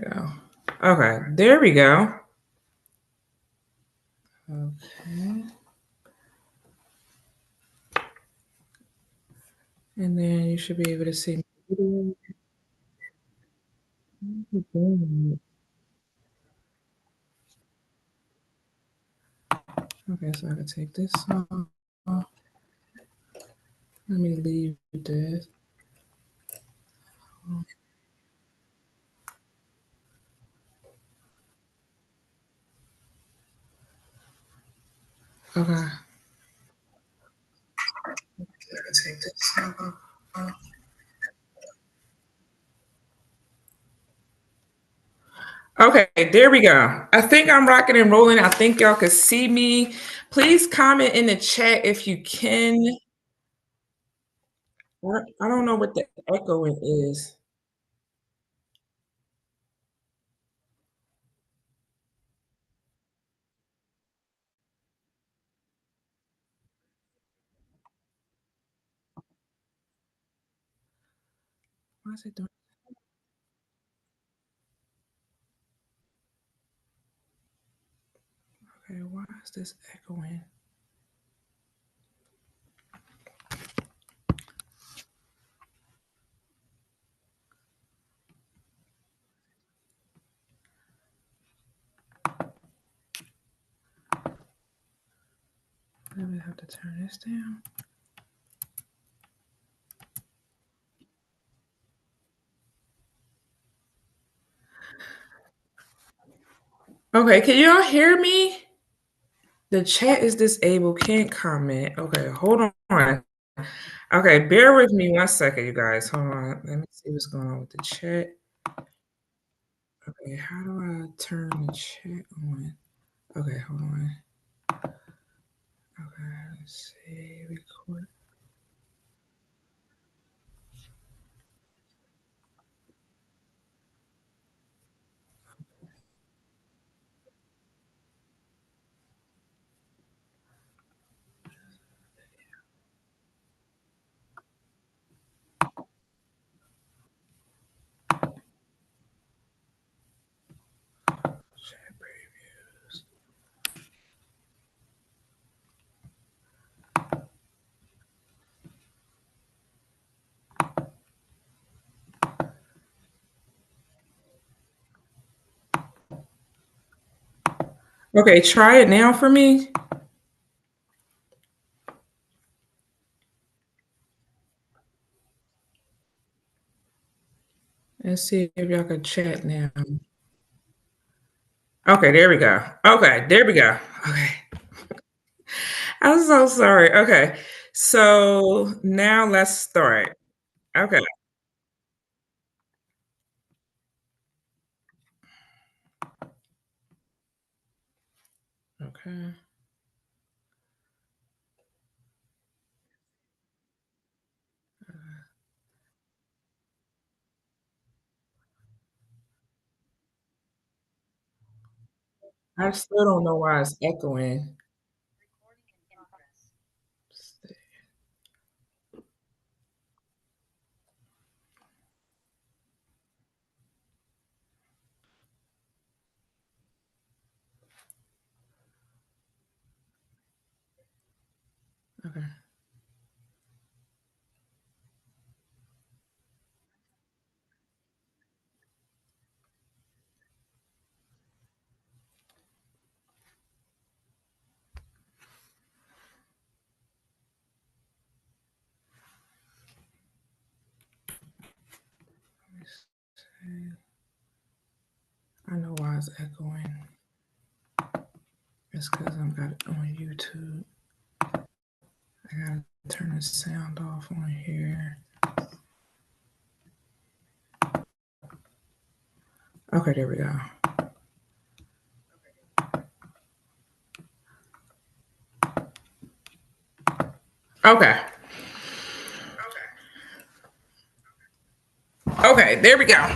we go. Okay, there we go. Okay. And then you should be able to see my video. Okay, so I can take this off. Let me leave this. Okay. I can take this off. Okay, there we go. I think I'm rocking and rolling. I think y'all can see me. Please comment in the chat if you can. I don't know what the echoing is. Why is it doing? Okay, why is this echoing? Maybe I have to turn this down. Okay, can y'all hear me? The chat is disabled, can't comment. Okay, hold on. Okay, bear with me 1 second, you guys. Hold on. Let me see what's going on with the chat. Okay, how do I turn the chat on? Okay, hold on. Okay, let's see. Record. Chat previews. Okay, try it now for me. Let's see if y'all can chat now. Okay, there we go. Okay, there we go. Okay. I'm so sorry. Okay. So now let's start. Okay. Okay. I still don't know why it's echoing. Okay. I know why it's echoing. It's because I'm got it on YouTube. I gotta turn the sound off on here. Okay, there we go. Okay. Okay, there we go.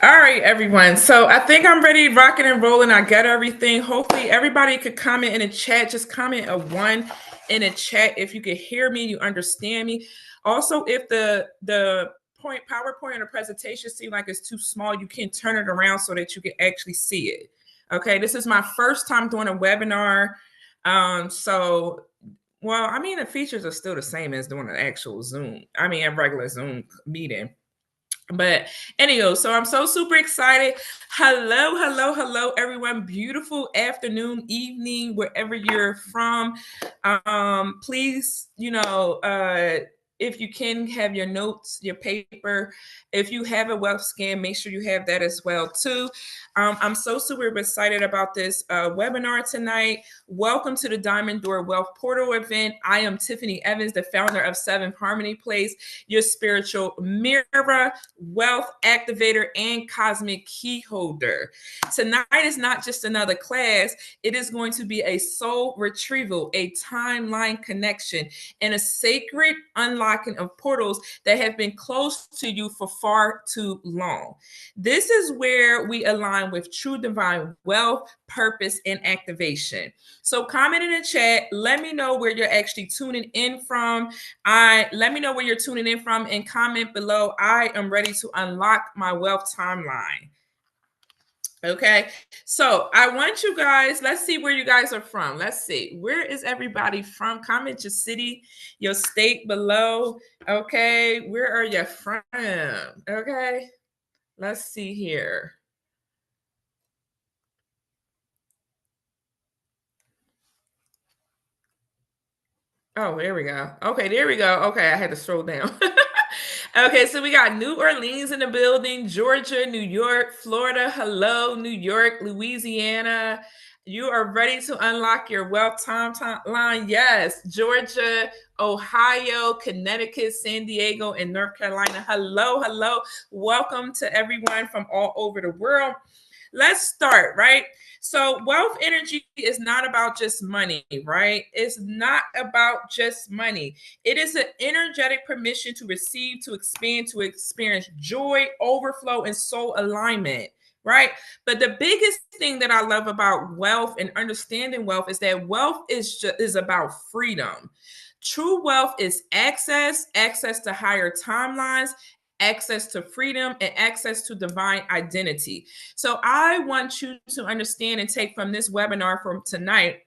All right, everyone. So I think I'm ready, rocking and rolling. I got everything. Hopefully, everybody could comment in the chat. Just comment a 1 in the chat if you can hear me, you understand me. Also, if the PowerPoint or presentation seem like it's too small, you can turn it around so that you can actually see it. Okay, this is my first time doing a webinar. So well, I mean, the features are still the same as doing an actual Zoom. I mean, a regular Zoom meeting. But anyhow, so I'm so super excited. Hello, hello, hello, everyone. Beautiful afternoon, evening, wherever you're from. Please, if you can have your notes, your paper. If you have a wealth scan, make sure you have that as well too. I'm so super excited about this webinar tonight. Welcome to the Diamond Door Wealth Portal event. I am Tiffany Evans, the founder of Seven Harmony Place, your spiritual mirror, wealth activator, and cosmic key holder. Tonight is not just another class, it is going to be a soul retrieval, a timeline connection, and a sacred unlocking of portals that have been close to you for far too long. This is where we align with true divine wealth, purpose, and activation. So comment in the chat. Let me know where you're actually tuning in from. Let me know where you're tuning in from and comment below. I am ready to unlock my wealth timeline. Okay, so I want you guys, let's see where you guys are from. Let's see, where is everybody from? Comment your city, your state below. Okay, where are you from? Okay, let's see here. Oh, there we go. Okay, there we go. Okay, I had to scroll down. Okay, so we got New Orleans in the building, Georgia, New York, Florida. Hello, New York, Louisiana. You are ready to unlock your wealth timeline. Yes, Georgia, Ohio, Connecticut, San Diego, and North Carolina. Hello, hello. Welcome to everyone from all over the world. Let's start, right? So, wealth energy is not about just money, right? It's not about just money. It is an energetic permission to receive, to expand, to experience joy, overflow, and soul alignment, right? But the biggest thing that I love about wealth and understanding wealth is that wealth is about freedom. True wealth is access to higher timelines, access to freedom, and access to divine identity. So I want you to understand and take from this webinar from tonight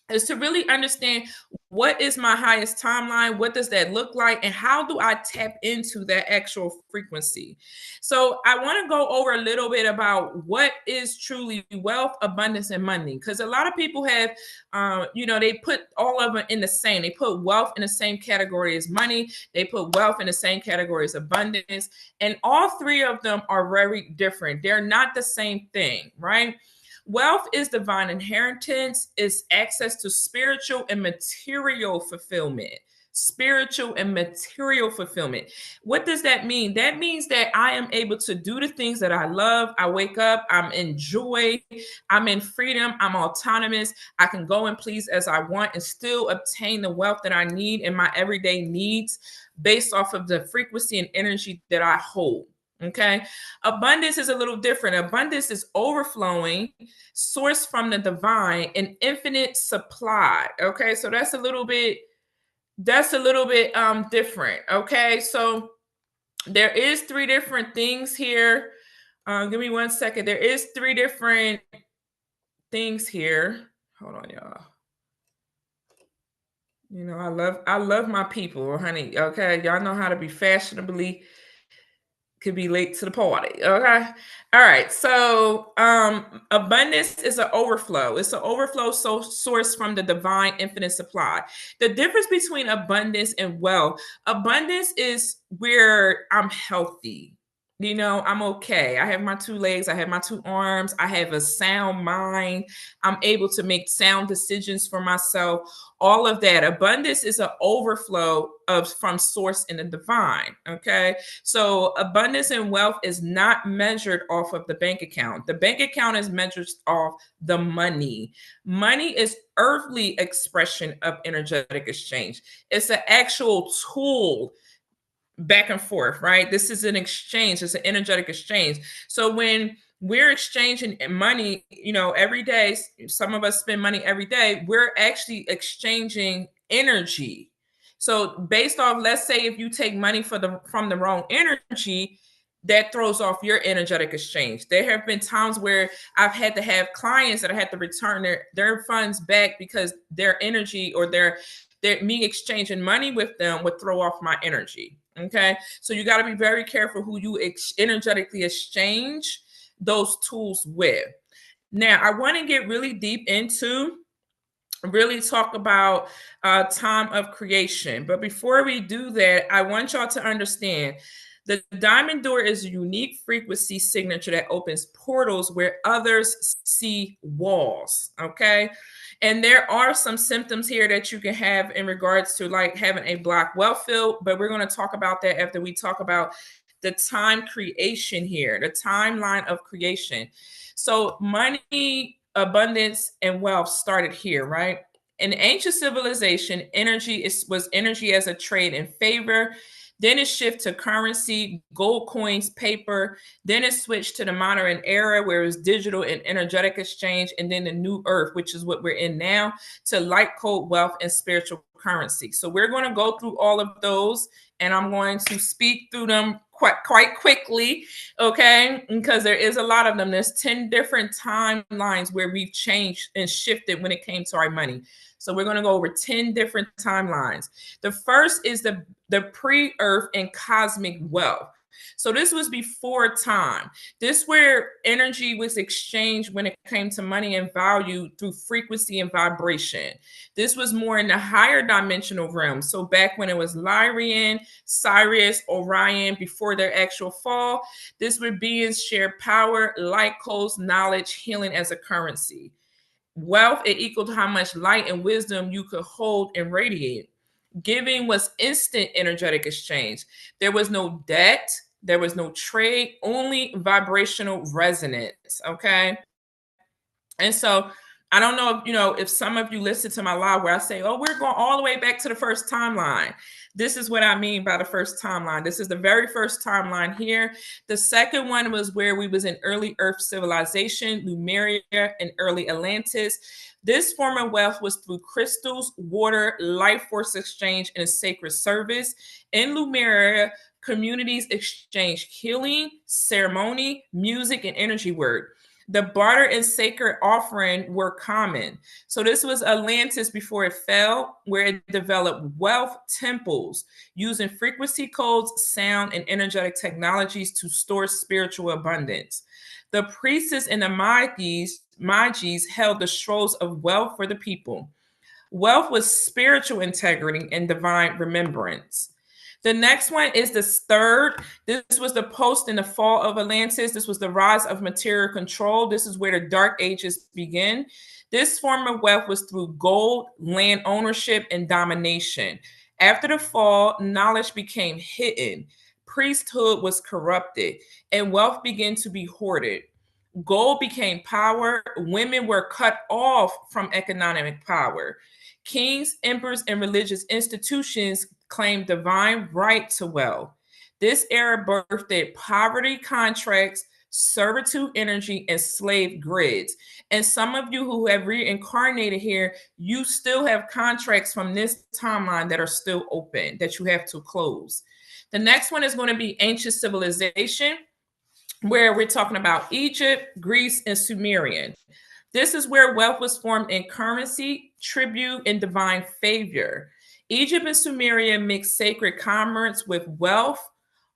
is to really understand, what is my highest timeline, what does that look like, and how do I tap into that actual frequency. So I want to go over a little bit about what is truly wealth, abundance, and money, because a lot of people have they put all of it in the same. They put wealth in the same category as money, they put wealth in the same category as abundance, and all three of them are very different. They're not the same thing, right? Wealth is divine inheritance, is access to spiritual and material fulfillment. Spiritual and material fulfillment. What does that mean? That means that I am able to do the things that I love. I wake up, I'm in joy, I'm in freedom, I'm autonomous. I can go and please as I want and still obtain the wealth that I need in my everyday needs based off of the frequency and energy that I hold. Okay. Abundance is a little different. Abundance is overflowing, sourced from the divine, and infinite supply. Okay. So that's a little bit different. Okay. So there is three different things here. Give me 1 second. There is three different things here. Hold on, y'all. I love my people, honey. Okay. Y'all know how to be fashionably could be late to the party. Okay. All right. So abundance is an overflow. It's an overflow source from the divine infinite supply. The difference between abundance and wealth, abundance is where I'm healthy. I'm okay. I have my two legs, I have my two arms, I have a sound mind. I'm able to make sound decisions for myself. All of that. Abundance is an overflow of from source in the divine. Okay. So abundance and wealth is not measured off of the bank account. The bank account is measured off the money. Money is earthly expression of energetic exchange. It's an actual tool back and forth, right? This is an exchange. It's an energetic exchange. So when we're exchanging money, every day, some of us spend money every day, we're actually exchanging energy. So based off, let's say if you take money from the wrong energy, that throws off your energetic exchange. There have been times where I've had to have clients that I had to return their funds back because their energy or their me exchanging money with them would throw off my energy. Okay, so you got to be very careful who you energetically exchange those tools with. Now, I want to get really deep into really talk about time of creation. But before we do that, I want y'all to understand the diamond door is a unique frequency signature that opens portals where others see walls. Okay. And there are some symptoms here that you can have in regards to like having a black wealth field, but we're going to talk about that after we talk about the time creation here, the timeline of creation. So, money, abundance, and wealth started here, right? In ancient civilization, was energy as a trade in favor. Then it shifted to currency, gold coins, paper. Then it switched to the modern era where it was digital and energetic exchange. And then the new earth, which is what we're in now, to light code wealth and spiritual currency. So we're going to go through all of those and I'm going to speak through them quite quickly, okay? Because there is a lot of them. There's 10 different timelines where we've changed and shifted when it came to our money. So we're going to go over 10 different timelines. The first is the pre-earth and cosmic wealth. So this was before time. This where energy was exchanged when it came to money and value through frequency and vibration. This was more in the higher dimensional realm. So back when it was Lyrian, Sirius, Orion, before their actual fall, this where beings share power, light codes, knowledge, healing as a currency. Wealth, it equaled how much light and wisdom you could hold and radiate. Giving was instant energetic exchange. There was no debt, there was no trade, only vibrational resonance. Okay. And so I don't know if if some of you listen to my live where I say, oh, we're going all the way back to the first timeline. This is what I mean by the first timeline. This is the very first timeline here. The second one was where we was in early Earth civilization, Lemuria, and early Atlantis. This form of wealth was through crystals, water, life force exchange, and a sacred service. In Lemuria, communities exchanged healing, ceremony, music, and energy work. The barter and sacred offering were common. So this was Atlantis before it fell, where it developed wealth temples using frequency codes, sound, and energetic technologies to store spiritual abundance. The priestess and the Magis held the scrolls of wealth for the people. Wealth was spiritual integrity and divine remembrance. The next one is the third. This was the post in the fall of Atlantis. This was the rise of material control. This is where the dark ages begin. This form of wealth was through gold, land ownership, and domination. After the fall, knowledge became hidden. Priesthood was corrupted, and wealth began to be hoarded. Gold became power. Women were cut off from economic power. Kings, emperors, and religious institutions claimed divine right to wealth. This era birthed poverty contracts, servitude energy, and slave grids. And some of you who have reincarnated here, you still have contracts from this timeline that are still open that you have to close. The next one is going to be ancient civilization, where we're talking about Egypt, Greece, and Sumerian. This is where wealth was formed in currency, tribute, and divine favor. Egypt and Sumeria mixed sacred commerce with wealth,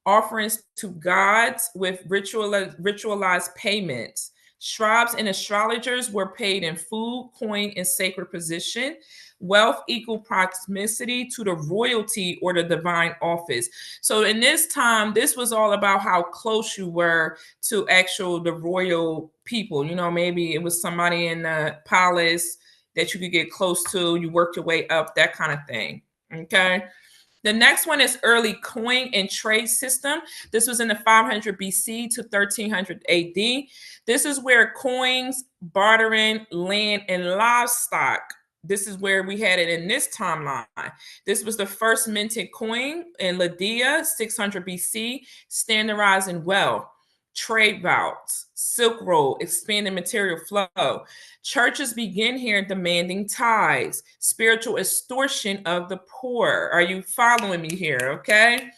offerings to gods with ritualized payments. Scribes and astrologers were paid in food, coin, and sacred position. Wealth equal proximity to the royalty or the divine office. So in this time, this was all about how close you were to the royal people. Maybe it was somebody in the palace that you could get close to. You worked your way up, that kind of thing. Okay. The next one is early coin and trade system. This was in the 500 BC to 1300 AD. This is where coins, bartering, land, and livestock. This is where we had it in this timeline. This was the first minted coin in Lydia, 600 BC, standardizing wealth. trade routes, Silk Road, expanding material flow. Churches begin here demanding tithes, spiritual extortion of the poor. Are you following me here? Okay.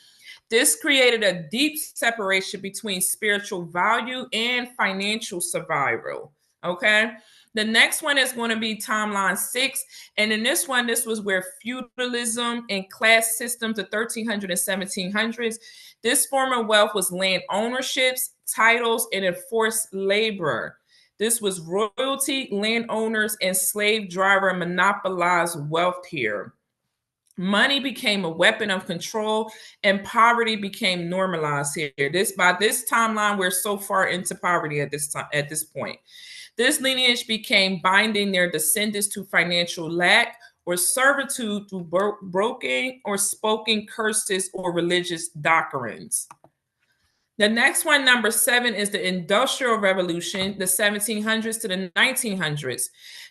This created a deep separation between spiritual value and financial survival. Okay. The next one is going to be timeline 6. And in this one, this was where feudalism and class systems of 1300 and 1700s. This form of wealth was land ownerships, titles, and enforced labor. This was royalty, landowners, and slave driver monopolized wealth here. Money became a weapon of control and poverty became normalized here. This by this timeline, we're so far into poverty at this point. This lineage became binding their descendants to financial lack or servitude through broken or spoken curses or religious doctrines. The next one, number 7, is the Industrial Revolution, the 1700s to the 1900s.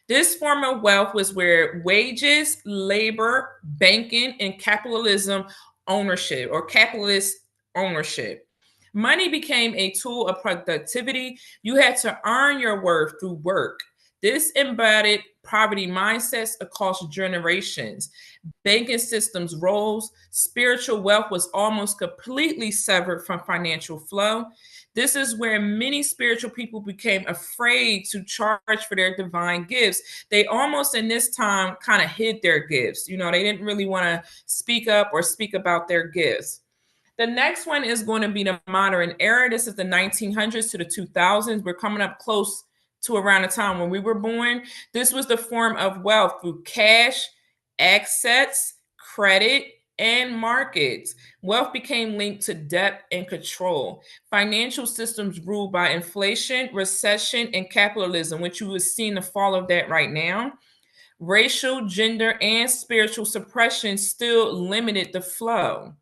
This form of wealth was where wages, labor, banking, and capitalism ownership or capitalist ownership. Money became a tool of productivity. You had to earn your worth through work. This embodied poverty mindsets across generations. Banking systems rose. Spiritual wealth was almost completely severed from financial flow. This is where many spiritual people became afraid to charge for their divine gifts. They almost in this time kind of hid their gifts. They didn't really want to speak up or speak about their gifts. The next one is going to be the modern era. This is the 1900s to the 2000s. We're coming up close to around the time when we were born. This was the form of wealth through cash, assets, credit, and markets. Wealth became linked to debt and control. Financial systems ruled by inflation, recession, and capitalism, which you would see the fall of that right now. Racial, gender, and spiritual suppression still limited the flow.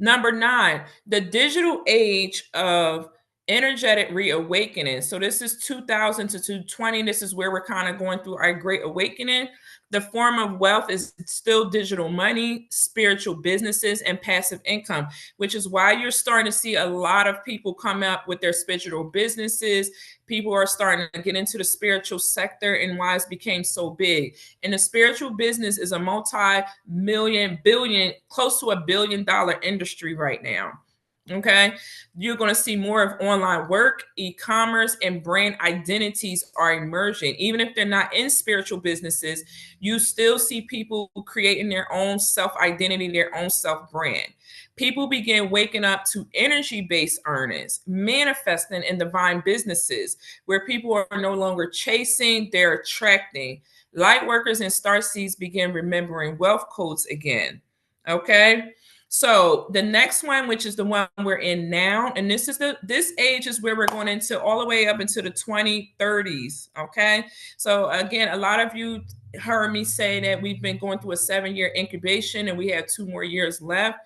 Number 9, the digital age of energetic reawakening. So this is 2000 to 220. This is where we're kind of going through our great awakening. The form of wealth is still digital money, spiritual businesses, and passive income, which is why you're starting to see a lot of people come up with their spiritual businesses. People are starting to get into the spiritual sector and why it's became so big. And the spiritual business is a multi-million, billion, close to $1 billion industry right now. Okay. You're going to see more of online work, e-commerce, and brand identities are emerging. Even if they're not in spiritual businesses, you still see people creating their own self-identity, their own self-brand. People begin waking up to energy-based earnings, manifesting in divine businesses where people are no longer chasing, they're attracting. Light workers and star seeds begin remembering wealth codes again. Okay. So the next one, which is the one we're in now, and this age is where we're going into all the way up into the 2030s. Okay. So again, a lot of you heard me say that we've been going through a 7-year incubation and we have 2 more years left.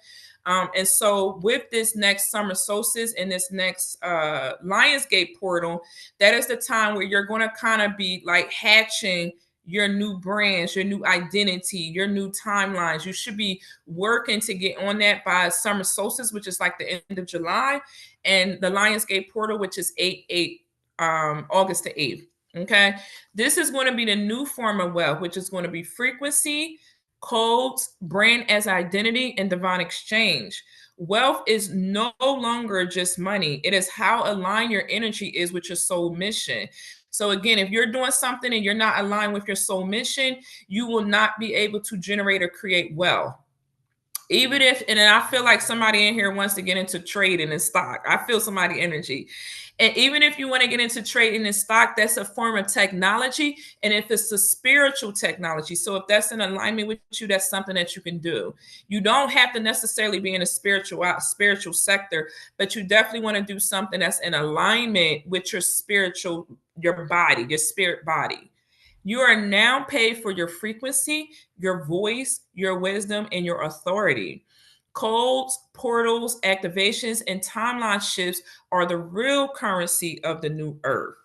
And so with this next summer solstice and this next Lionsgate portal, that is the time where you're going to kind of be like hatching your new brands, your new identity, your new timelines. You should be working to get on that by summer solstice, which is like the end of July, and the Lionsgate portal, which is August the 8th. Okay. This is going to be the new form of wealth, which is going to be frequency, codes, brand as identity, and divine exchange. Wealth is no longer just money. It is how aligned your energy is with your soul mission. So again, if you're doing something and you're not aligned with your soul mission, you will not be able to generate or create wealth. Even if, and I feel like somebody in here wants to get into trading and stock. I feel somebody energy. And even if you want to get into trading and stock, that's a form of technology. And if it's a spiritual technology, so if that's in alignment with you, that's something that you can do. You don't have to necessarily be in a spiritual sector, but you definitely want to do something that's in alignment with your body, your spirit body. You are now paid for your frequency, your voice, your wisdom, and your authority. Codes, portals, activations, and timeline shifts are the real currency of the new earth.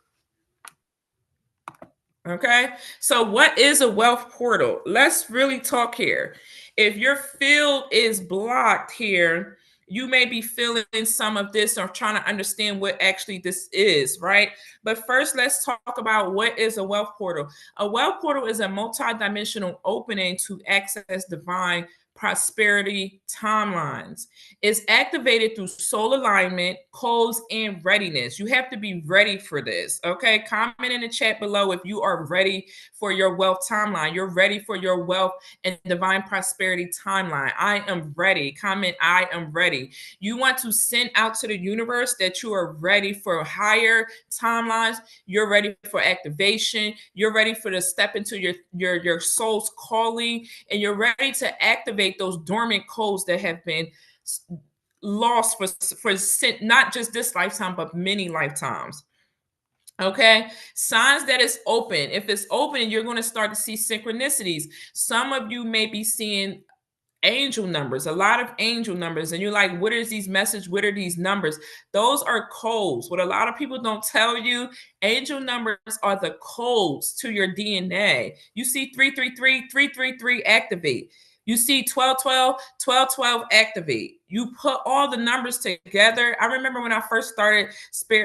Okay. So, what is a wealth portal? Let's really talk here. If your field is blocked here, you may be feeling some of this or trying to understand what actually this is, right? But first, let's talk about what is a wealth portal. A wealth portal is a multidimensional opening to access divine prosperity timelines. It's activated through soul alignment, codes, and readiness. You have to be ready for this. Okay. Comment in the chat below if you are ready for your wealth timeline. You're ready for your wealth and divine prosperity timeline. I am ready. Comment, I am ready. You want to send out to the universe that you are ready for higher timelines. You're ready for activation. You're ready for the step into your soul's calling, and you're ready to activate those dormant codes that have been lost for not just this lifetime, but many lifetimes. Okay, signs that it's open. If it's open, you're going to start to see synchronicities. Some of you may be seeing angel numbers, a lot of angel numbers, and you're like, what is these messages? What are these numbers? Those are codes. What a lot of people don't tell you, angel numbers are the codes to your DNA. You see 333, 333 activate. You see 1212, 1212 activate. You put all the numbers together. I remember when I first started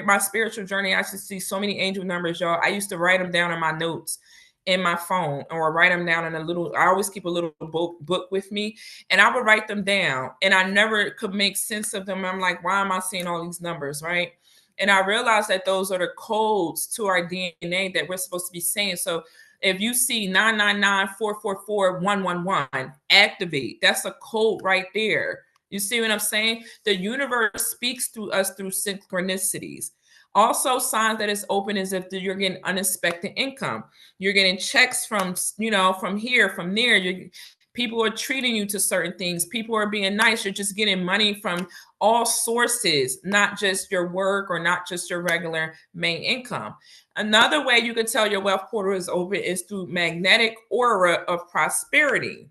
my spiritual journey, I used to see so many angel numbers, y'all. I used to write them down in my notes in my phone, or write them down in a little, I always keep a little book with me, and I would write them down, and I never could make sense of them. I'm like, why am I seeing all these numbers, right? And I realized that those are the codes to our DNA that we're supposed to be saying. So if you see 999-444-111, activate. That's a code right there. You see what I'm saying? The universe speaks through us through synchronicities. Also, signs that it's open is if you're getting unexpected income. You're getting checks from, from here, from there. People are treating you to certain things. People are being nice. You're just getting money from all sources, not just your work or not just your regular main income. Another way you can tell your wealth portal is open is through magnetic aura of prosperity.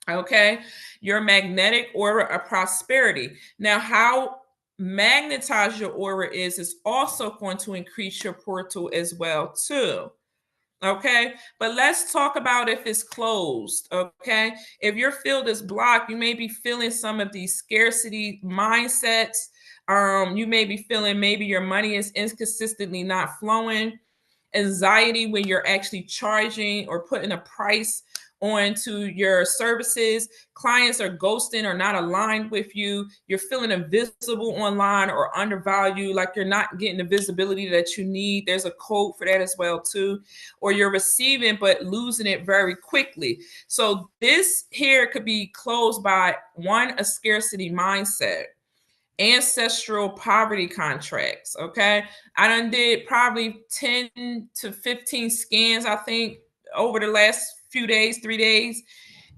Okay, your magnetic aura of prosperity. Now, how magnetized your aura is also going to increase your portal as well too. Okay, but let's talk about if it's closed. Okay, if your field is blocked, you may be feeling some of these scarcity mindsets. You may be feeling maybe your money is inconsistently not flowing, anxiety when you're actually charging or putting a price onto your services. Clients are ghosting or not aligned with you. You're feeling invisible online or undervalued, like you're not getting the visibility that you need. There's a code for that as well too. Or you're receiving but losing it very quickly. So this here could be closed by one, a scarcity mindset, ancestral poverty contracts. Okay, I done did probably 10 to 15 scans, I think, over the last few days, 3 days.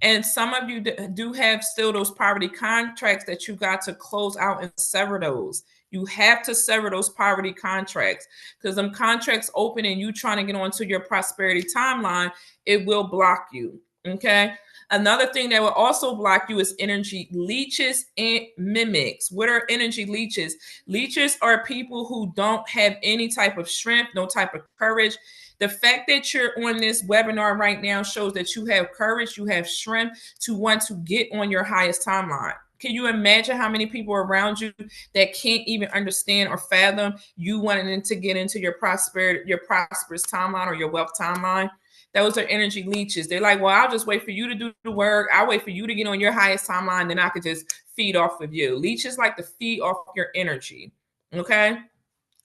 And some of you do have still those poverty contracts that you got to close out and sever those. You have to sever those poverty contracts, because them contracts open and you trying to get onto your prosperity timeline, it will block you. Okay. Another thing that will also block you is energy leeches and mimics. What are energy leeches? Leeches are people who don't have any type of strength, no type of courage. The fact that you're on this webinar right now shows that you have courage, you have strength to want to get on your highest timeline. Can you imagine how many people around you that can't even understand or fathom you wanting to get into your prosperous timeline or your wealth timeline? Those are energy leeches. They're like, well, I'll just wait for you to do the work. I'll wait for you to get on your highest timeline, then I could just feed off of you. Leeches like to feed off your energy. Okay.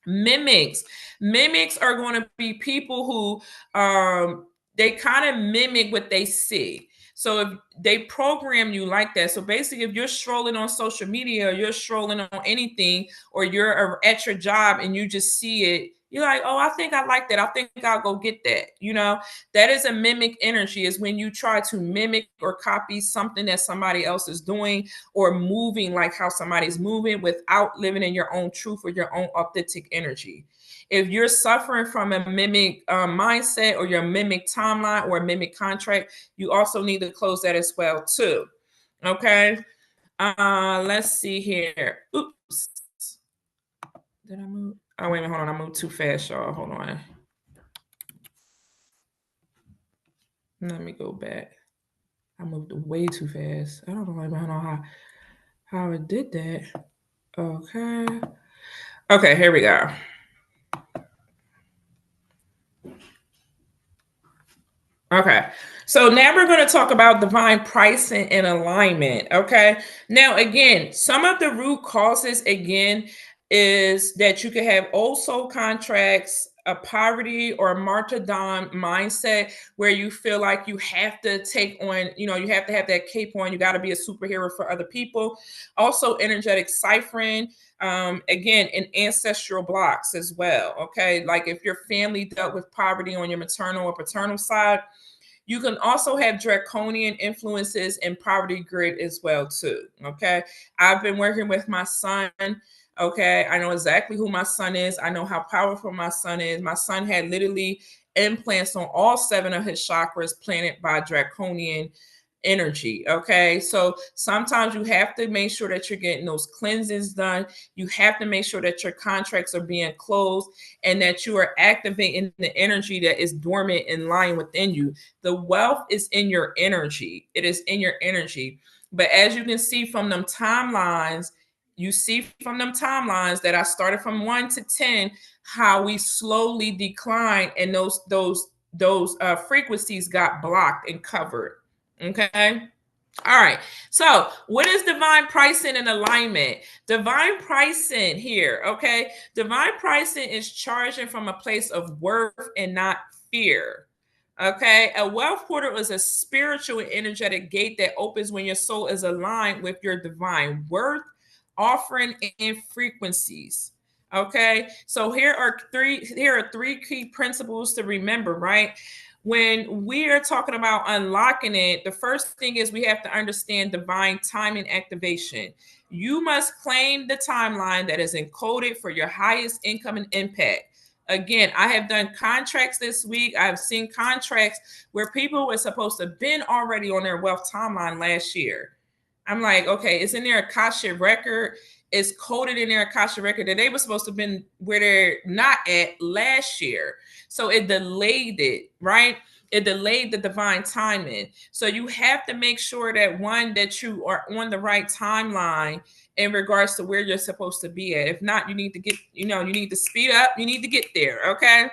Mimics are going to be people who they kind of mimic what they see. So if they program you like that, so basically if you're strolling on social media or you're strolling on anything, or you're at your job and you just see it, you're like, oh, I think I like that, I think I'll go get that. That is a mimic energy, is when you try to mimic or copy something that somebody else is doing, or moving like how somebody's moving without living in your own truth or your own authentic energy. If you're suffering from a mimic mindset, or your mimic timeline, or a mimic contract, you also need to close that as well too. Okay. Let's see here. Oops. Did I move? Oh, wait a minute. Hold on. I moved too fast, y'all. Hold on. Let me go back. I moved way too fast. I don't know how. how it did that. Okay. Okay, here we go. Okay. So now we're going to talk about divine pricing and alignment. Okay. Now, again, some of the root causes, again, is that you could have old soul contracts, a poverty or a martyrdom mindset where you feel like you have to take on, you have to have that cape on. You got to be a superhero for other people. Also, energetic ciphering. Again, in ancestral blocks as well. Okay. Like if your family dealt with poverty on your maternal or paternal side, you can also have draconian influences in poverty grid as well too. Okay, I've been working with my son. Okay, I know exactly who my son is. I know how powerful my son is. My son had literally implants on all 7 of his chakras planted by draconian energy. Okay, so sometimes you have to make sure that you're getting those cleansings done. You have to make sure that your contracts are being closed and that you are activating the energy that is dormant in line within you. The wealth is in your energy. It is in your energy. But as you can see from them timelines, that I started from 1 to 10, how we slowly decline and those frequencies got blocked and covered. Okay. All right. So, what is divine pricing and alignment? Divine pricing here, okay? Divine pricing is charging from a place of worth and not fear. Okay? A wealth portal is a spiritual and energetic gate that opens when your soul is aligned with your divine worth, offering, and frequencies. Okay? So here are three key principles to remember, right? When we are talking about unlocking it, the first thing is we have to understand divine timing activation. You must claim the timeline that is encoded for your highest income and impact. Again, I have done contracts this week. I've seen contracts where people were supposed to have been already on their wealth timeline last year. I'm like, okay, it's in their Akasha record. It's coded in their Akasha record that they were supposed to have been where they're not at last year. So it delayed it, right? It delayed the divine timing. So you have to make sure that one, that you are on the right timeline in regards to where you're supposed to be at. If not, you need to you need to speed up. You need to get there. Okay.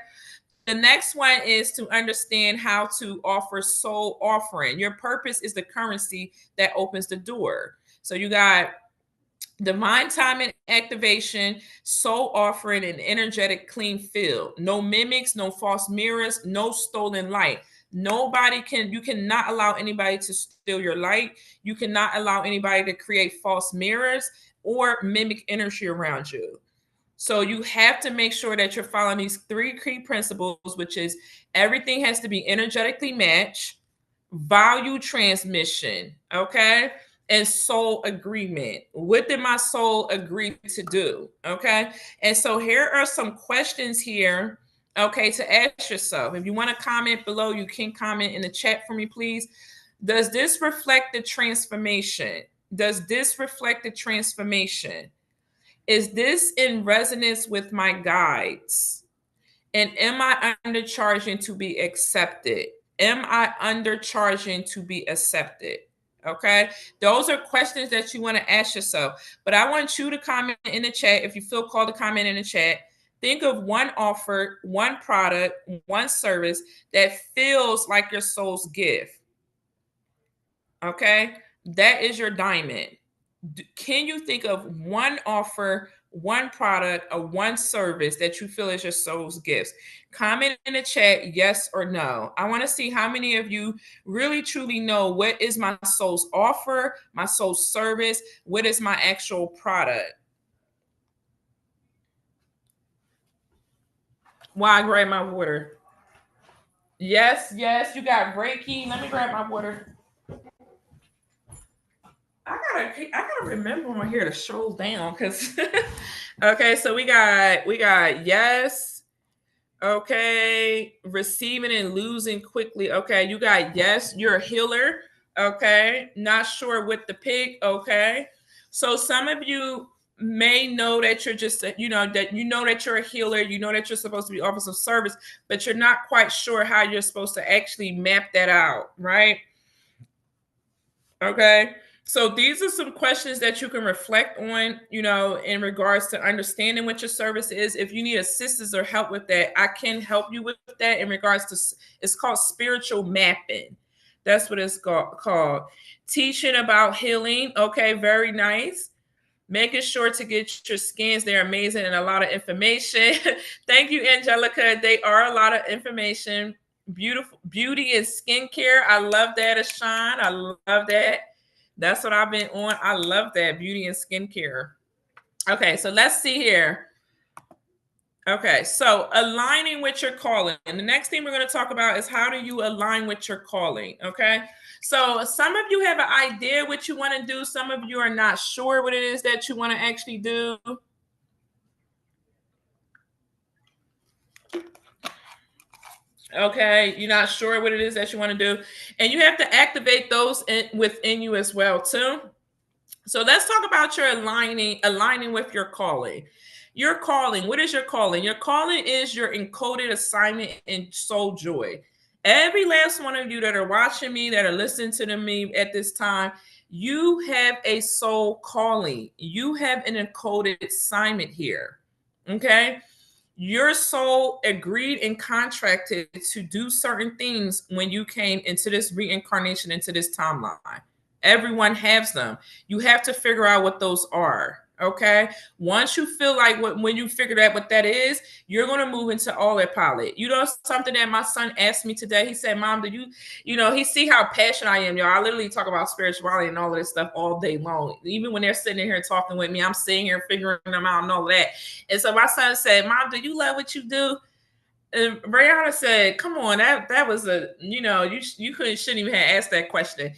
The next one is to understand how to offer soul offering. Your purpose is the currency that opens the door. So you got divine time and activation, soul offering, and energetic clean field. No mimics, no false mirrors, no stolen light. You cannot allow anybody to steal your light. You cannot allow anybody to create false mirrors or mimic energy around you. So you have to make sure that you're following these 3 key principles, which is everything has to be energetically matched, value transmission, okay, and soul agreement. What did my soul agree to do? Okay. And so here are some questions here, okay, to ask yourself. If you want to comment below, you can comment in the chat for me, please. Does this reflect the transformation? Does this reflect the transformation? Is this in resonance with my guides? And am I undercharging to be accepted? Am I undercharging to be accepted? Okay. Those are questions that you want to ask yourself. But I want you to comment in the chat if you feel called to comment in the chat. Think of one offer, one product, one service that feels like your soul's gift. Okay. That is your diamond. Can you think of one offer, one product, or one service that you feel is your soul's gifts? Comment in the chat, yes or no. I want to see how many of you really truly know what is my soul's offer, my soul's service, what is my actual product. Why I grab my water? Yes, yes, you got Reiki. Let me grab my water. I gotta remember when I'm here to scroll down because okay, so we got yes. Okay, receiving and losing quickly. Okay, you got yes, you're a healer. Okay, not sure what to pick. Okay, so some of you may know that you're just that you're a healer. You know that you're supposed to be office of service, but you're not quite sure how you're supposed to actually map that out, right? Okay. So these are some questions that you can reflect on, in regards to understanding what your service is. If you need assistance or help with that, I can help you with that in regards to, it's called spiritual mapping. That's what it's called. Teaching about healing. Okay, very nice. Making sure to get your scans. They're amazing and a lot of information. Thank you, Angelica. They are a lot of information. Beautiful beauty and skincare. I love that, Ashan. I love that. That's what I've been on. I love that, beauty and skincare. Okay, so let's see here. Okay, so aligning with your calling. And the next thing we're going to talk about is how do you align with your calling? Okay, so some of you have an idea what you want to do, some of you are not sure what it is that you want to actually do. Okay, you're not sure what it is that you want to do, and you have to activate those within you as well too. So let's talk about your aligning with your calling. Your calling, what is your calling? Your calling is your encoded assignment and soul joy. Every last one of you that are watching me, that are listening to me at this time, you have a soul calling. You have an encoded assignment here. Okay? Your soul agreed and contracted to do certain things when you came into this reincarnation, into this timeline. Everyone has them. You have to figure out what those are. Okay. Once you feel like when you figure out what that is, you're going to move into autopilot. Something that my son asked me today. He said, Mom, do he see how passionate I am, y'all. I literally talk about spirituality and all of this stuff all day long. Even when they're sitting here talking with me, I'm sitting here figuring them out and all that. And so my son said, Mom, do you love what you do? And Brianna said, "Come on, that was you shouldn't even have asked that question."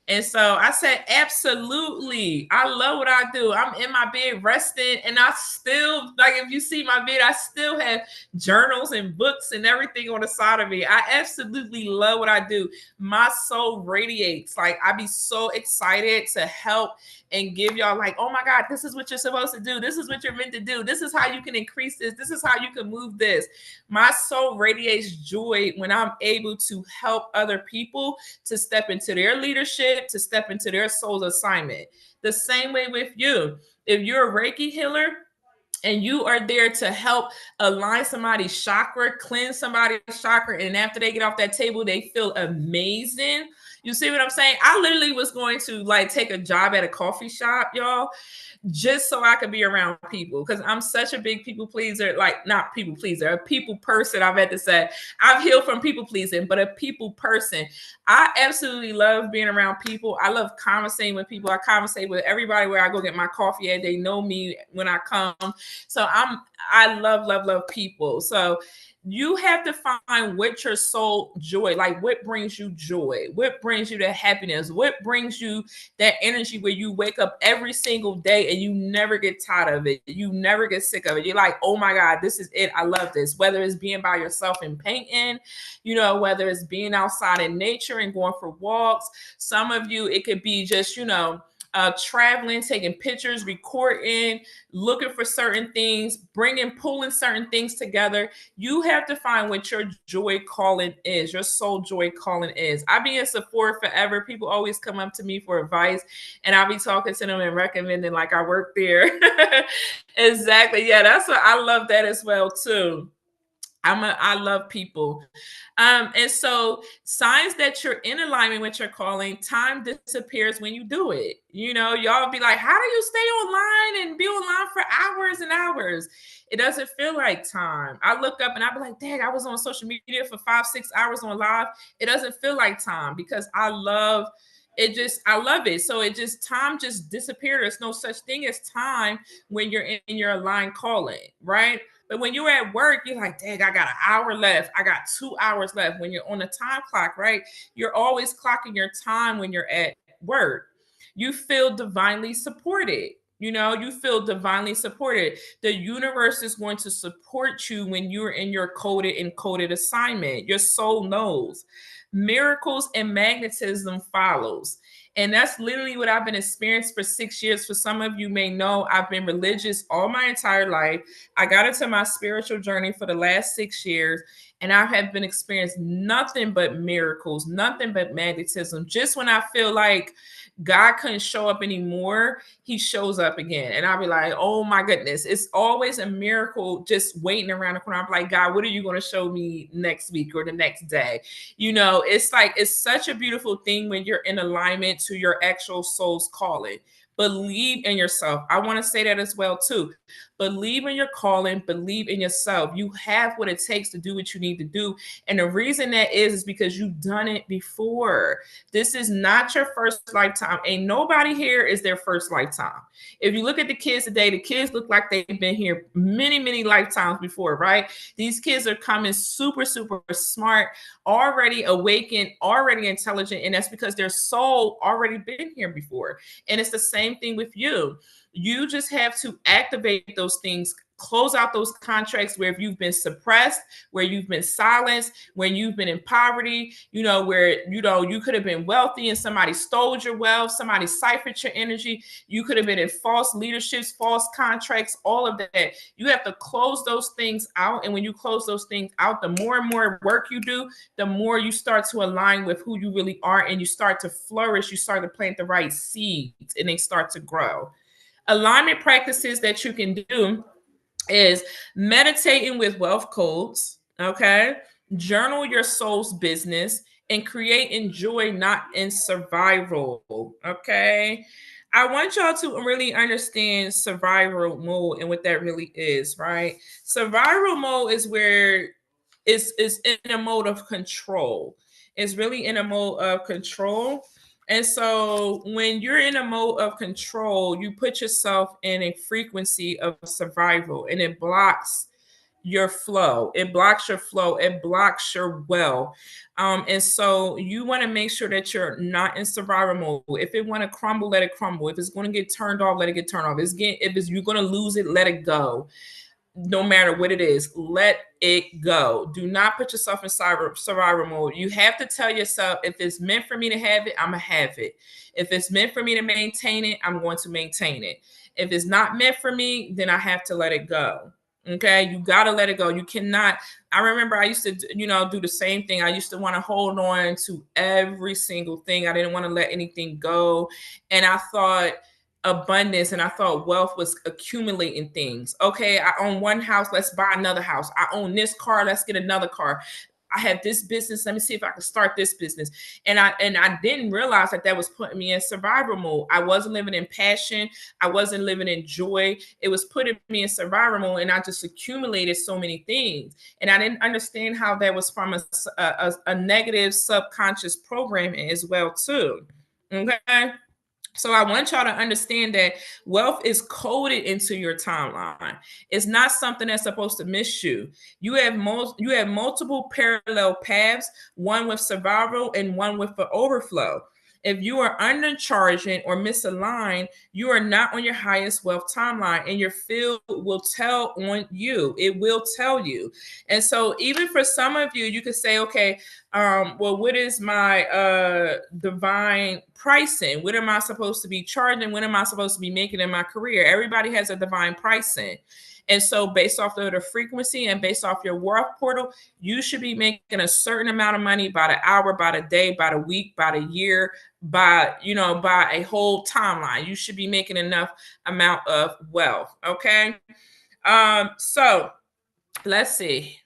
And so I said, absolutely. I love what I do. I'm in my bed resting, and I still, like, if you see my bed, I still have journals and books and everything on the side of me. I absolutely love what I do. My soul radiates. Like, I be so excited to help and give y'all, like, oh my God, this is what you're supposed to do. This is what you're meant to do. This is how you can increase this. This is how you can move this. My soul radiates joy when I'm able to help other people to step into their leadership, to step into their soul's assignment. The same way with you. If you're a Reiki healer, and you are there to help align somebody's chakra, cleanse somebody's chakra, and after they get off that table, they feel amazing. You see what I'm saying? I literally was going to take a job at a coffee shop, y'all, just so I could be around people, because I'm such a big people pleaser. Like, not people pleaser, a people person. I've had to say I've healed from people pleasing, but a people person. I absolutely love being around people. I love conversating with people. I conversate with everybody where I go get my coffee at. They know me when I come. So I love people. So you have to find what your soul joy, like what brings you joy, what brings you that happiness, what brings you that energy where you wake up every single day and you never get tired of it. You never get sick of it. You're like, oh my God, this is it. I love this. Whether it's being by yourself and painting, whether it's being outside in nature and going for walks. Some of you, it could be just, traveling, taking pictures, recording, looking for certain things, pulling certain things together. You have to find what your joy calling is, your soul joy calling is. I be in Sephora forever. People always come up to me for advice, and I'll be talking to them and recommending, like, I work there. Exactly. Yeah, that's what I love that as well too. I love people. And so signs that you're in alignment with your calling, time disappears when you do it. Y'all be like, how do you stay online and be online for hours and hours? It doesn't feel like time. I look up and I be like, dang, I was on social media for 5-6 hours on live. It doesn't feel like time because I love it. So time just disappeared. There's no such thing as time when you're in your aligned calling, right? But when you're at work, you're like, dang, I got an hour left. I got 2 hours left. When you're on a time clock, right? You're always clocking your time when you're at work. You feel divinely supported. You feel divinely supported. The universe is going to support you when you're in your encoded assignment. Your soul knows. Miracles and magnetism follows. And that's literally what I've been experiencing for 6 years. For some of you may know, I've been religious all my entire life. I got into my spiritual journey for the last 6 years, and I have been experiencing nothing but miracles, nothing but magnetism. Just when I feel like God couldn't show up anymore, he shows up again. And I'll be like, oh my goodness, it's always a miracle just waiting around the corner. I'm like, God, what are you going to show me next week or the next day? It's like, it's such a beautiful thing when you're in alignment to your actual soul's calling. Believe in yourself. I want to say that as well too. Believe in your calling, believe in yourself. You have what it takes to do what you need to do. And the reason that is because you've done it before. This is not your first lifetime. Ain't nobody here is their first lifetime. If you look at the kids today, the kids look like they've been here many, many lifetimes before, right? These kids are coming super, super smart, already awakened, already intelligent, and that's because their soul already been here before. And it's the same thing with you. You just have to activate those things, close out those contracts where if you've been suppressed, where you've been silenced, when you've been in poverty, where you could have been wealthy and somebody stole your wealth, somebody siphoned your energy, you could have been in false leaderships, false contracts, all of that. You have to close those things out. And when you close those things out, the more and more work you do, the more you start to align with who you really are, and you start to flourish, you start to plant the right seeds, and they start to grow. Alignment practices that you can do is meditating with wealth codes, okay? Journal your soul's business and create in joy, not in survival, okay? I want y'all to really understand survival mode and what that really is, right? Survival mode is where it's in a mode of control. It's really in a mode of control. And so when you're in a mode of control, you put yourself in a frequency of survival, and it blocks your flow. It blocks your flow. It blocks your well. And so you want to make sure that you're not in survival mode. If it want to crumble, let it crumble. If it's going to get turned off, let it get turned off. If you're going to lose it, let it go. No matter what it is, let it go. Do not put yourself in survival mode. You have to tell yourself, if it's meant for me to have it, I'm going to have it. If it's meant for me to maintain it, I'm going to maintain it. If it's not meant for me, then I have to let it go. Okay, you got to let it go. You cannot. I remember I used to, do the same thing. I used to want to hold on to every single thing. I didn't want to let anything go. And I thought, abundance, and I thought wealth was accumulating things. Okay, I own one house, let's buy another house. I own this car, let's get another car. I have this business, let me see if I can start this business. And I didn't realize that was putting me in survival mode. I wasn't living in passion, I wasn't living in joy. It was putting me in survival mode, and I just accumulated so many things. And I didn't understand how that was from a negative subconscious programming as well too. Okay. So I want y'all to understand that wealth is coded into your timeline. It's not something that's supposed to miss you. You have multiple parallel paths, one with survival and one with the overflow. If you are undercharging or misaligned, you are not on your highest wealth timeline, and your field will tell on you. It will tell you. And so even for some of you, you could say, okay, well, what is my divine pricing? What am I supposed to be charging? What am I supposed to be making in my career? Everybody has a divine pricing. And so based off of the frequency and based off your wealth portal, you should be making a certain amount of money by the hour, by the day, by the week, by the year, by a whole timeline. You should be making enough amount of wealth. Okay. So let's see.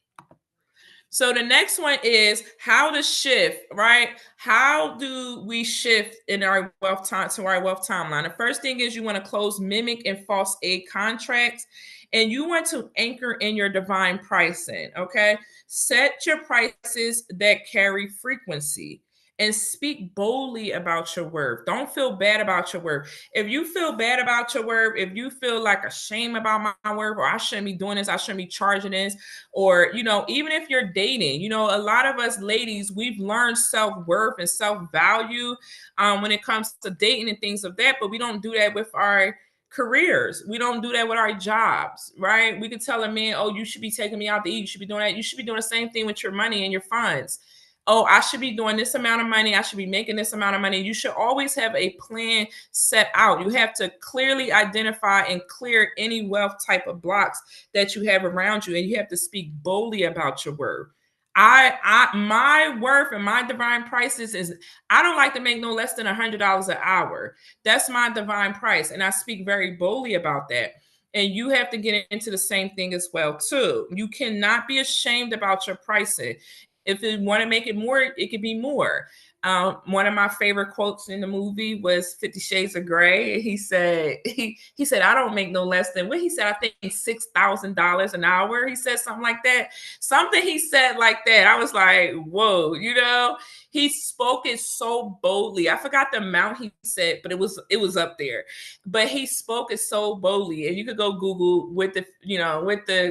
So the next one is how to shift, right? How do we shift in our wealth time to our wealth timeline? The first thing is you want to close mimic and false aid contracts, and you want to anchor in your divine pricing. Okay, set your prices that carry frequency and speak boldly about your worth. Don't feel bad about your worth. If you feel bad about your worth, if you feel like a shame about my worth, or I shouldn't be doing this, I shouldn't be charging this, or even if you're dating, a lot of us ladies, we've learned self-worth and self-value when it comes to dating and things of that, but we don't do that with our careers. We don't do that with our jobs, right? We could tell a man, oh, you should be taking me out to eat, you should be doing that. You should be doing the same thing with your money and your funds. Oh, I should be doing this amount of money, I should be making this amount of money. You should always have a plan set out. You have to clearly identify and clear any wealth type of blocks that you have around you, and you have to speak boldly about your worth. My worth and my divine prices is, I don't like to make no less than $100 an hour. That's my divine price, and I speak very boldly about that. And you have to get into the same thing as well too. You cannot be ashamed about your pricing. If you want to make it more, it could be more. One of my favorite quotes in the movie was 50 Shades of Grey. He said, I don't make no less than what he said, I think $6,000 an hour. He said something like that. Something he said like that. I was like, whoa, he spoke it so boldly. I forgot the amount he said, but it was up there. But he spoke it so boldly. And you could go Google with the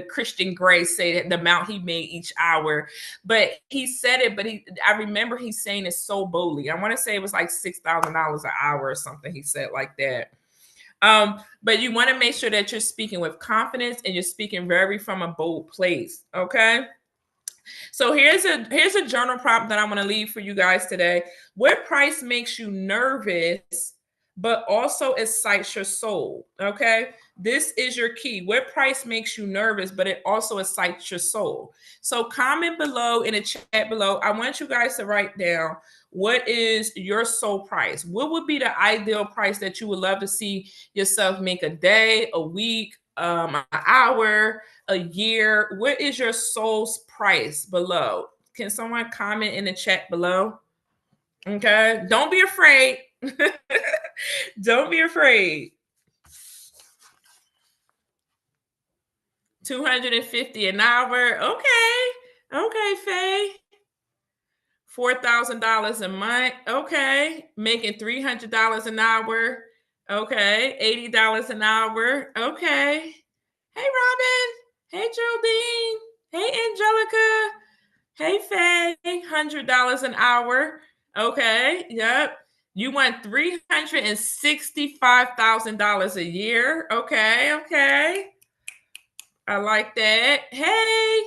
Christian Grey say the amount he made each hour. But he said it, but I remember he saying it so boldly. I want to say it was like $6,000 an hour or something. He said like that. But you want to make sure that you're speaking with confidence and you're speaking very from a bold place. Okay. So here's a journal prompt that I want to leave for you guys today. What price makes you nervous, but also excites your soul? Okay. This is your key. What price makes you nervous, but it also excites your soul? So comment below in the chat below. I want you guys to write down, what is your soul price? What would be the ideal price that you would love to see yourself make a day, a week, an hour, a year? What is your soul's price below? Can someone comment in the chat below? Okay. Don't be afraid. Don't be afraid. 250 an hour. Okay. Okay, Faye. $4,000 a month. Okay. Making $300 an hour. Okay. $80 an hour. Okay. Hey, Robin. Hey, Geraldine. Hey, Angelica. Hey, Faye. $100 an hour. Okay. Yep. You want $365,000 a year. Okay. Okay. I like that. Hey,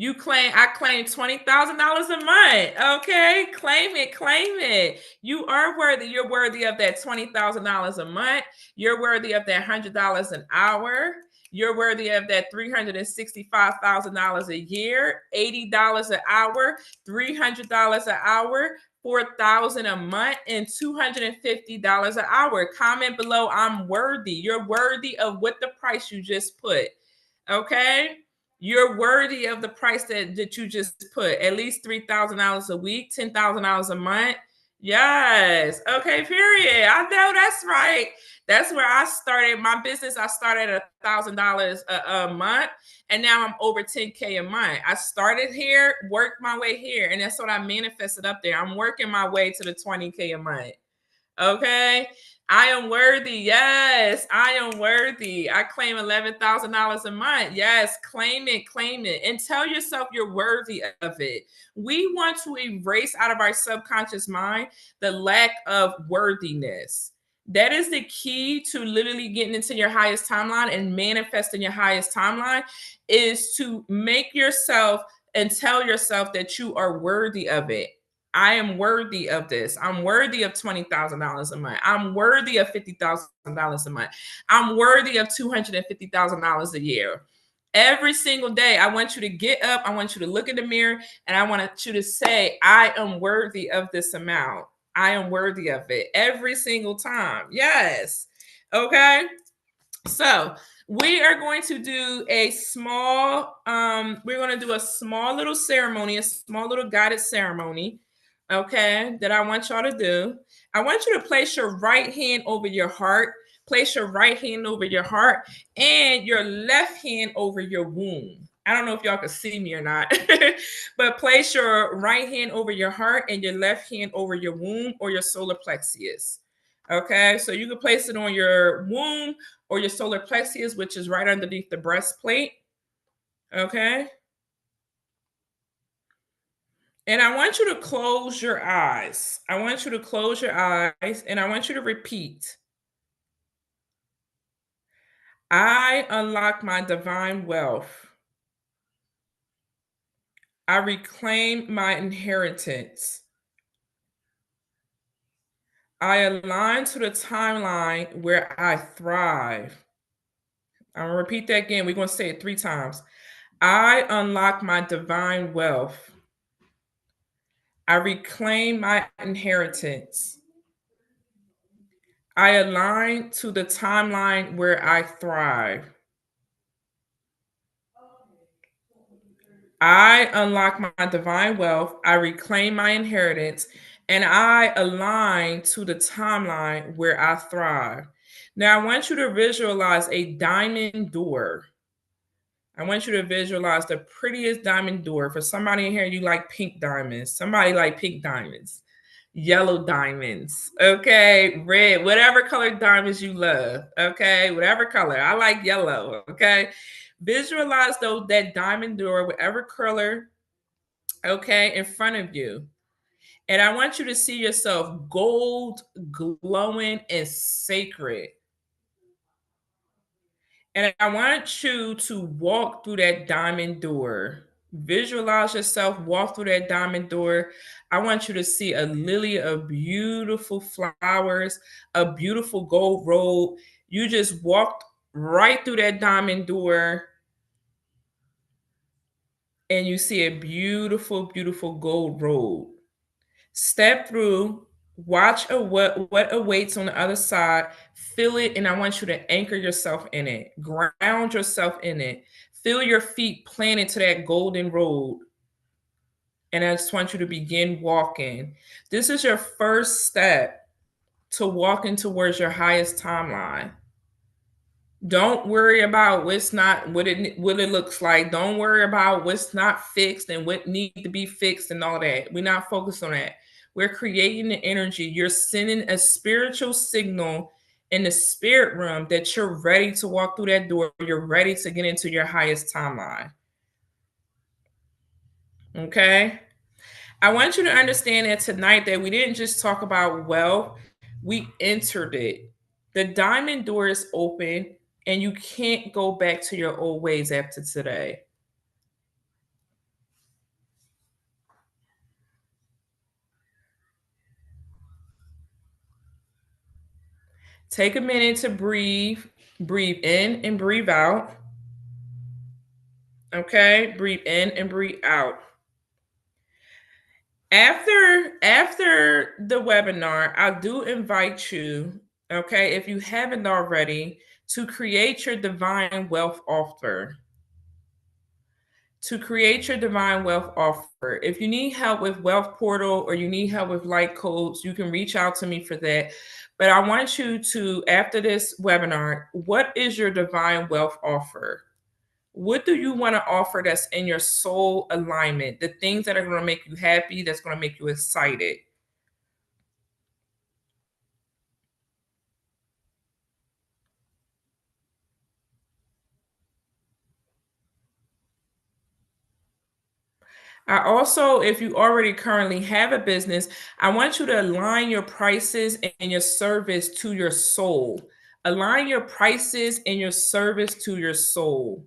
I claim $20,000 a month. Okay, claim it, claim it. You are worthy. You're worthy of that $20,000 a month. You're worthy of that $100 an hour. You're worthy of that $365,000 a year, $80 an hour, $300 an hour, $4,000 a month, and $250 an hour. Comment below, I'm worthy. You're worthy of what the price you just put. Okay. You're worthy of the price that you just put. At least $3,000 a week, $10,000 a month. Yes. Okay, period. I know that's right. That's where I started my business. I started at $1,000 a month, and now I'm over 10K a month. I started here, worked my way here, and that's what I manifested up there. I'm working my way to the 20K a month. Okay. I am worthy. Yes, I am worthy. I claim $11,000 a month. Yes, claim it, and tell yourself you're worthy of it. We want to erase out of our subconscious mind the lack of worthiness. That is the key to literally getting into your highest timeline and manifesting your highest timeline, is to make yourself and tell yourself that you are worthy of it. I am worthy of this. I'm worthy of $20,000 a month. I'm worthy of $50,000 a month. I'm worthy of $250,000 a year. Every single day, I want you to get up. I want you to look in the mirror, and I want you to say, I am worthy of this amount. I am worthy of it every single time. Yes. Okay. So we are going to do a small, we're going to do a small little ceremony, a small little guided ceremony. Okay, that I want y'all to do. I want you to place your right hand over your heart. Place your right hand over your heart and your left hand over your womb. I don't know if y'all can see me or not, but place your right hand over your heart and your left hand over your womb or your solar plexus. Okay, so you can place it on your womb or your solar plexus, which is right underneath the breastplate. Okay. And I want you to close your eyes. I want you to close your eyes and I want you to repeat. I unlock my divine wealth. I reclaim my inheritance. I align to the timeline where I thrive. I'm going to repeat that again. We're going to say it 3 times. I unlock my divine wealth. I reclaim my inheritance. I align to the timeline where I thrive. I unlock my divine wealth. I reclaim my inheritance. And I align to the timeline where I thrive. Now, I want you to visualize a diamond door. I want you to visualize the prettiest diamond door. For somebody in here, you like pink diamonds. Somebody like pink diamonds, yellow diamonds, okay, red, whatever color diamonds you love, okay, whatever color. I like yellow, okay. Visualize though that diamond door, whatever color, okay, in front of you. And I want you to see yourself gold, glowing, and sacred. And I want you to walk through that diamond door. Visualize yourself walk through that diamond door. I want you to see a lily of beautiful flowers, a beautiful gold robe. You just walked right through that diamond door and you see a beautiful, beautiful gold robe. Step through, watch what awaits on the other side, feel it, and I want you to anchor yourself in it, ground yourself in it, feel your feet planted to that golden road. And I just want you to begin walking. This is your first step to walking towards your highest timeline. Don't worry about what's not what it looks like. Don't worry about what's not fixed and what need to be fixed and all that. We're not focused on that. We're creating the energy. You're sending a spiritual signal in the spirit realm that you're ready to walk through that door. You're ready to get into your highest timeline. Okay? I want you to understand that tonight that we didn't just talk about wealth, we entered it. The diamond door is open and you can't go back to your old ways after today. Take a minute to breathe. Breathe in and breathe out. Okay? Breathe in and breathe out. After the webinar, I do invite you, okay, if you haven't already, to create your divine wealth offer. To create your divine wealth offer. If you need help with Wealth Portal or you need help with light codes, you can reach out to me for that. But I want you to, after this webinar, what is your divine wealth offer? What do you want to offer that's in your soul alignment? The things that are going to make you happy, that's going to make you excited. I also, if you already currently have a business, I want you to align your prices and your service to your soul. Align your prices and your service to your soul.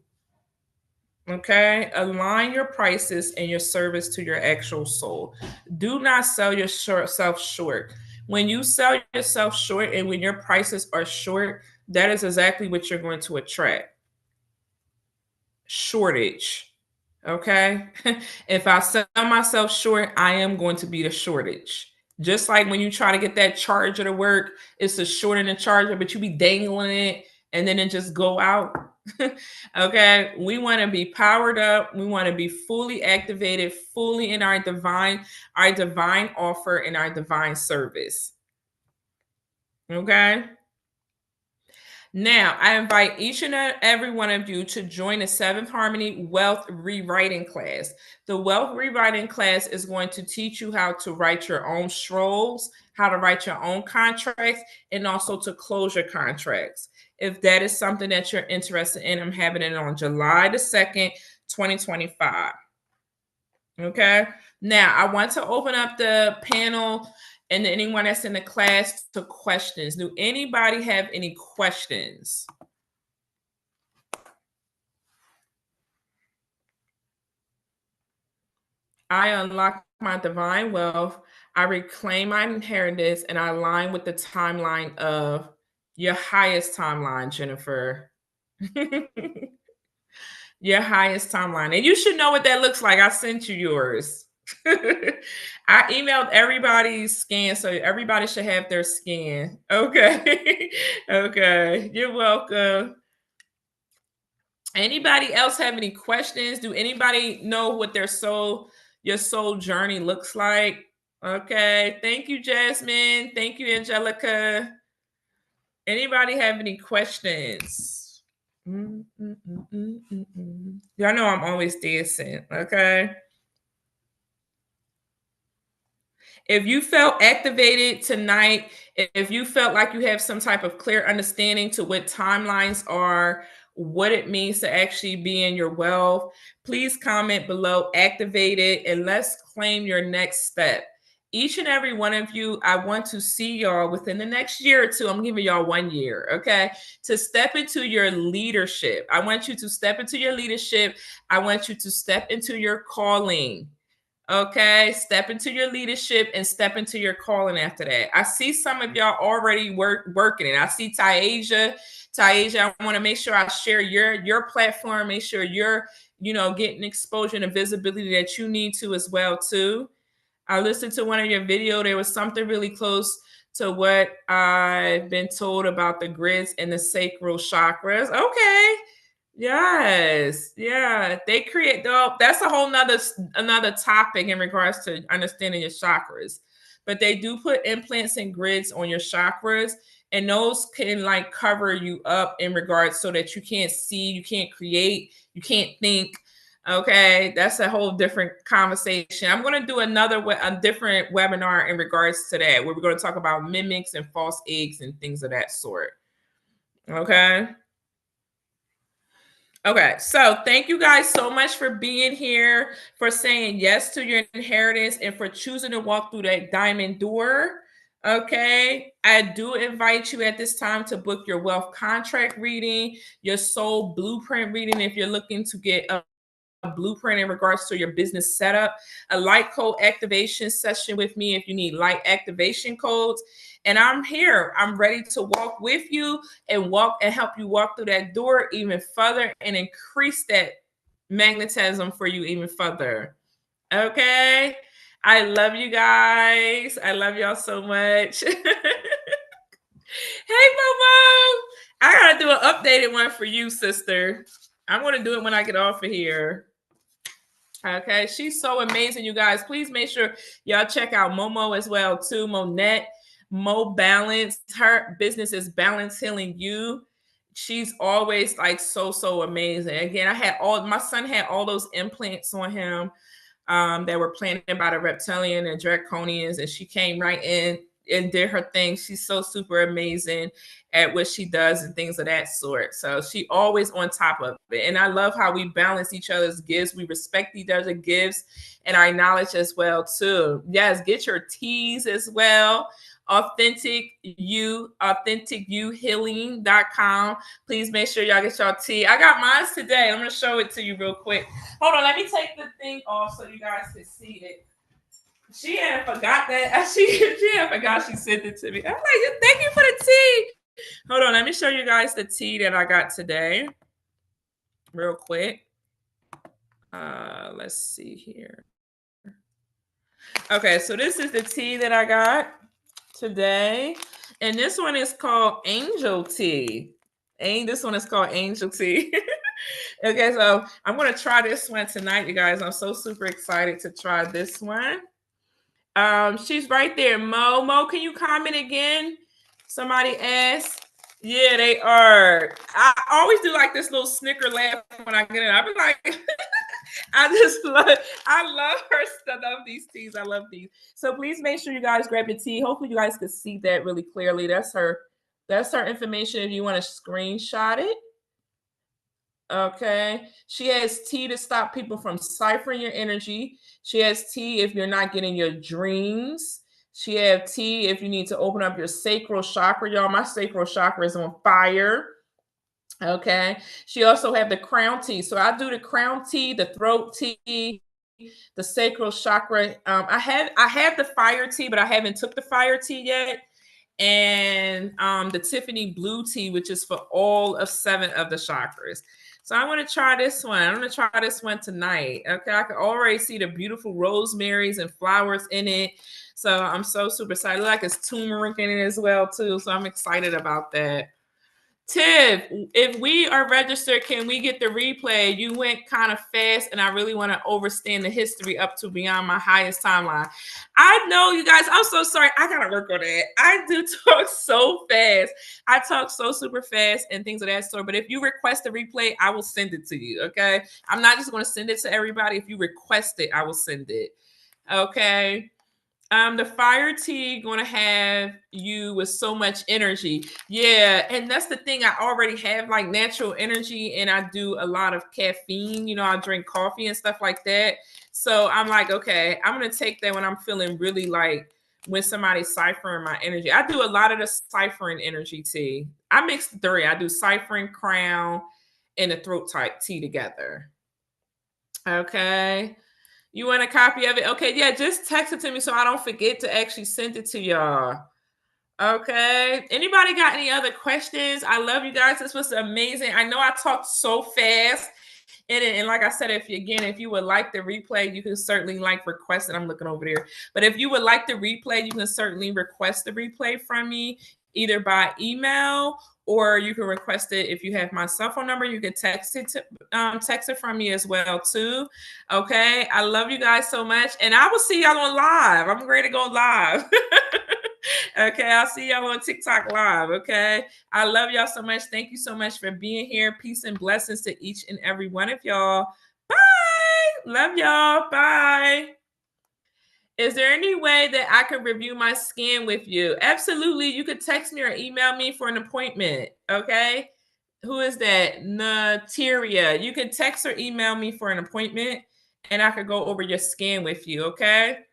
Okay, align your prices and your service to your actual soul. Do not sell yourself short. When you sell yourself short and when your prices are short, that is exactly what you're going to attract. Shortage. Okay. If I sell myself short, I am going to be the shortage. Just like when you try to get that charger to work, it's a short in the charger, but you be dangling it and then it just go out. Okay. We want to be powered up. We want to be fully activated, fully in our divine offer and our divine service. Okay. Now, I invite each and every one of you to join the Seventh Harmony Wealth Rewriting class. The Wealth Rewriting class is going to teach you how to write your own scrolls, how to write your own contracts, and also to close your contracts. If that is something that you're interested in, I'm having it on July the 2nd, 2025. Okay. Now, I want to open up the panel and anyone that's in the class to questions. Do anybody have any questions? I unlock my divine wealth. I reclaim my inheritance and I align with the timeline of your highest timeline, Jennifer. Your highest timeline. And you should know what that looks like. I sent you yours. I emailed everybody's scan, so everybody should have their scan. Okay. Okay. You're welcome. Anybody else have any questions? Do anybody know what your soul journey looks like? Okay. Thank you, Jasmine. Thank you, Angelica. Anybody have any questions? Y'all know I'm always dancing, okay? If you felt activated tonight, if you felt like you have some type of clear understanding to what timelines are, what it means to actually be in your wealth, please comment below, activated, and let's claim your next step. Each and every one of you, I want to see y'all within the next year or two. I'm giving y'all 1 year, okay? To step into your leadership. I want you to step into your leadership. I want you to step into your calling. Okay, step into your leadership and step into your calling after that. I see some of y'all already working it. I see Tyasia. Tyasia, I want to make sure I share your platform. Make sure you're, getting exposure and visibility that you need to as well too. I listened to one of your video. There was something really close to what I've been told about the grids and the sacral chakras. Okay. Yes, yeah. They create though. That's a whole another topic in regards to understanding your chakras. But they do put implants and grids on your chakras, and those can like cover you up in regards so that you can't see, you can't create, you can't think. Okay, that's a whole different conversation. I'm going to do a different webinar in regards to that, where we're going to talk about mimics and false eggs and things of that sort. Okay. Okay, so thank you guys so much for being here, for saying yes to your inheritance, and for choosing to walk through that diamond door. Okay, I do invite you at this time to book your wealth contract reading, your soul blueprint reading if you're looking to get a blueprint in regards to your business setup, a light code activation session with me if you need light activation codes. And I'm here. I'm ready to walk with you and help you walk through that door even further and increase that magnetism for you even further. Okay. I love you guys. I love y'all so much. Hey, Momo. I gotta do an updated one for you, sister. I'm gonna do it when I get off of here. Okay, she's so amazing, you guys. Please make sure y'all check out Momo as well, too. Monette, Mo Balance. Her business is Balance Healing You. She's always like so amazing. Again, my son had all those implants on him that were planted by the reptilian and draconians, and she came right in and did her thing. She's so super amazing at what she does and things of that sort. So she always on top of it. And I love how we balance each other's gifts. We respect each other's gifts and our knowledge as well too. Yes, get your teas as well. authenticyouhealing.com. Please make sure y'all get your tea. I got mine today. I'm going to show it to you real quick. Hold on, let me take the thing off so you guys can see it. She had forgot that. She had forgot she sent it to me. I'm like, thank you for the tea. Hold on, let me show you guys the tea that I got today. Real quick. Let's see here. Okay, so this is the tea that I got today. And this one is called Angel Tea. This one is called Angel Tea. Okay, so I'm going to try this one tonight, you guys. I'm so super excited to try this one. She's right there. Mo, can you comment again? Somebody asked. Yeah, they are. I always do like this little snicker laugh when I get it. I be like, I love her stuff. I love these teas. I love these. So please make sure you guys grab your tea. Hopefully you guys can see that really clearly. That's her information if you want to screenshot it. Okay. She has tea to stop people from ciphering your energy. She has tea if you're not getting your dreams. She has tea if you need to open up your sacral chakra. Y'all, my sacral chakra is on fire. Okay. She also have the crown tea. So I do the crown tea, the throat tea, the sacral chakra. I have the fire tea, but I haven't took the fire tea yet. And the Tiffany blue tea, which is for all of 7 of the chakras. So I'm gonna try this one. I'm gonna try this one tonight. Okay, I can already see the beautiful rosemaries and flowers in it. So I'm so super excited. Like it's turmeric in it as well too. So I'm excited about that. Tiff, if we are registered, can we get the replay? You went kind of fast, and I really want to overstand the history up to beyond my highest timeline. I know you guys, I'm so sorry. I got to work on that. I do talk so fast. I talk so super fast and things of that sort. But if you request a replay, I will send it to you. Okay. I'm not just going to send it to everybody. If you request it, I will send it. Okay. The fire tea gonna have you with so much energy. Yeah, and that's the thing. I already have like natural energy, and I do a lot of caffeine. You know, I drink coffee and stuff like that. So I'm like, okay, I'm gonna take that when I'm feeling really like when somebody's ciphering my energy. I do a lot of the ciphering energy tea. I mix the three. I do ciphering, crown, and the throat type tea together. Okay. You want a copy of it? Okay, yeah, just text it to me so I don't forget to actually send it to y'all. Okay. Anybody got any other questions? I love you guys. This was amazing. I know I talked so fast. And like I said, if you would like the replay, you can certainly like request it. I'm looking over there. But if you would like the replay, you can certainly request the replay from me either by email or you can request it if you have my cell phone number. You can text it from me as well too. Okay, I love you guys so much, and I will see y'all on live. I'm ready to go live. Okay, I'll see y'all on TikTok live. Okay, I love y'all so much. Thank you so much for being here. Peace and blessings to each and every one of y'all. Bye. Love y'all. Bye. Is there any way that I could review my skin with you? Absolutely. You could text me or email me for an appointment. Okay. Who is that? Nateria. You can text or email me for an appointment and I could go over your skin with you. Okay.